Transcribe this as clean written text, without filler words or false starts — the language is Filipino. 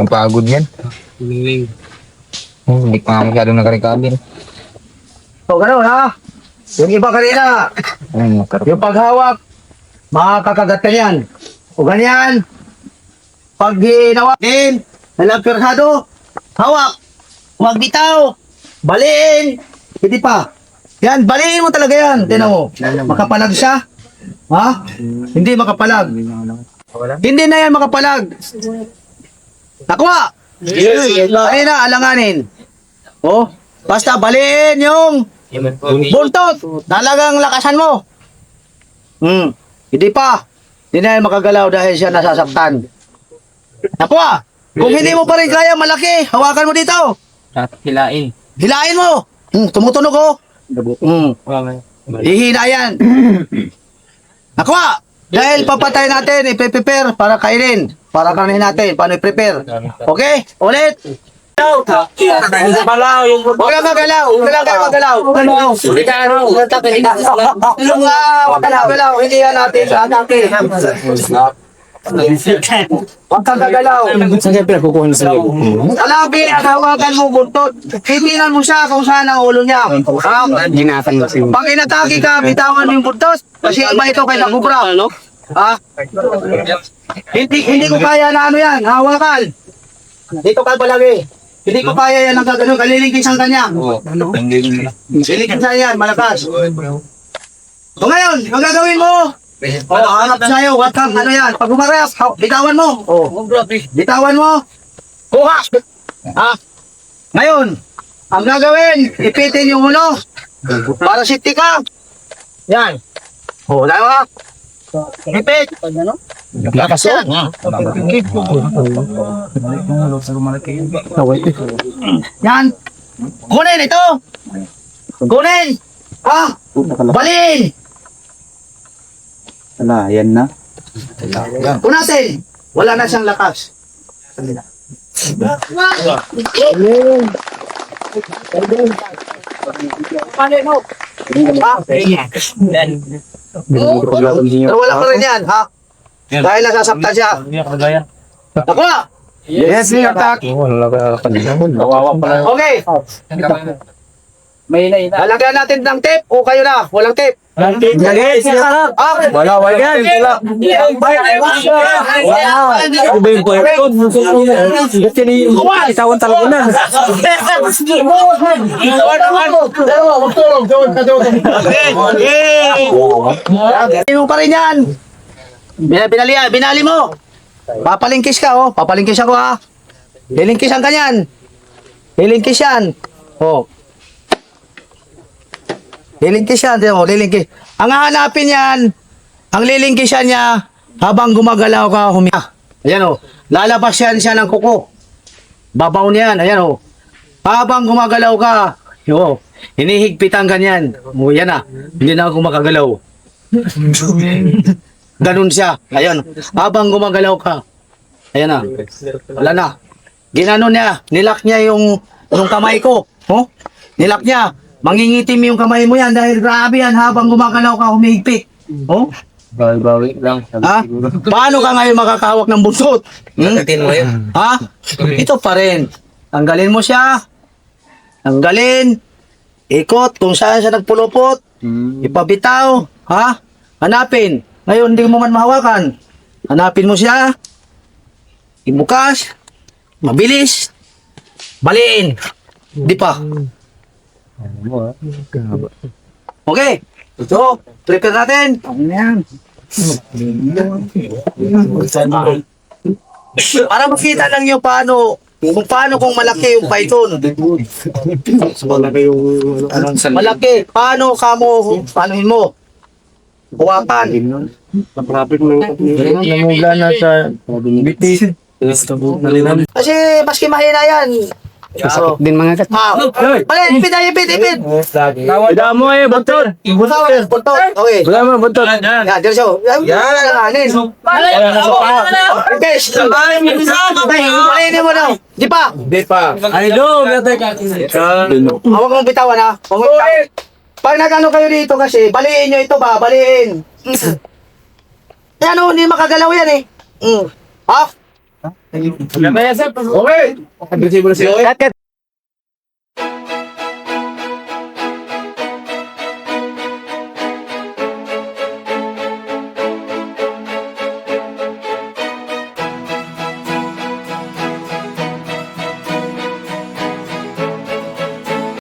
Ang pagod yan. Hindi pa nga masyadong nakarecover. So, gano'n ha? Yung iba kanina, yung paghawak, makakakagat ka yan. O ganyan, pag hinawa din, nalagpirsado, hawak, huwag bitaw, baliin, hindi pa. Yan, baliin mo talaga yan. Tinan mo, makapalag siya. Ha? Hindi makapalag. Hindi na yan makapalag. Nakuha! Ay na, alanganin. Oh, basta baliin yung buntot. Talagang lakasan mo. Hindi pa. Hindi na yan makagalaw dahil siya nasasaktan. Nakuha! Kung hindi mo pa rin kaya, malaki. Hawakan mo dito. Hilain. Hilain mo. Tumutunog oh. Hihina yan. Nakuha! Dahil papatay natin, i-prepare para kainin. Para kanin natin, paano i-prepare. Okay? Ulit! Huwag lang magalaw! Huwag lang kayo magalaw! Huwag lang magalaw! Hindi yan natin sa atake. Huwag kang gagalaw. Alabi, hawakan mo buntot. Titinan mo siya kung saan ang ulo niya. Pag inatake ka, bitawan mo yung buntot. Kasi iba ito kay nakubra. Ha? Hindi ko kaya na ano yan. Hawakan. Dito ka palagi. Hindi ko kaya yan ang gagano. Kalilingkisan ka niya. Kalilingkisan yan. Malakas. O ngayon, ang gagawin mo? Hanap sa'yo, what kang ano yan? Pag umarap, bitawan mo. Bitawan mo. Kuha. Ngayon, ang gagawin, ipitin yung ulo. Para safety ka. Yan. Dalawa. Ipit. Lakas yan. Yan. Kunin ito. Kunin. Balin. Wala, yan na. Punasin! Wala na siyang lakas. Pero wala pa rin yan, ha? Dahil nasasaktan siya. Ako na! Yes, may attack. Okay. Lalagyan natin ng tape o kayo na? Walang tape. Wala yan. Iba yung puwet. Itawan talaga na. Ano pa rin yan? Binali mo. Papalingkis ka, oh. Papalingkis ako, ha. Lilingkisan ka yan. Lilingkis yan. Oh. Lilingkis yan. Lilingkis. Ang hahanapin yan, ang lilingkisan niya, habang gumagalaw ka, humiya. Ayan, oh. Lalabas yan siya ng kuko. Babaw niyan. Ayan, oh. Habang gumagalaw ka, oh. Hinihigpitan ganyan. Oh, yan na. Hindi na ako makagalaw. Ganun siya. Ayan. Habang gumagalaw ka. Ayan na. Wala na. Ginano niya. Nilak niya yung kamay ko. Oh? Nilak niya. Mangingitim yung kamay mo yan dahil grabe yan habang gumagalaw ka humihigpit. Oh? Bawi lang. Ha? Paano ka ngayon makakahawak ng buntot? Pagkatin mo yun. Ha? Ito pa rin. Tanggalin mo siya. Tanggalin. Ikot kung saan siya nagpulupot. Ipabitaw. Ha? Hanapin. Ngayon, hindi mo man mahawakan. Hanapin mo siya. Ibukas. Mabilis. Baliin. Di pa. Okay. So, prepare natin. Para makita lang yung paano kung malaki yung python. Malaki. Paanohin mo? Huwakan. Namula na sa bitis. Kasi maski mahina yan. Sakit din mga kat. Balik, ipit. Wala mo buntot. Buntot. Okay. Wala mo, buntot. Yan, diretso. Yan. Guys, palinin mo daw. Di pa. Ay, do. Huwag mong bitawan ha. Pag nagano kayo dito kasi, baliin nyo ito ba? Baliin. Yan o, hindi makagalaw yan eh. Okay. Cut, cut.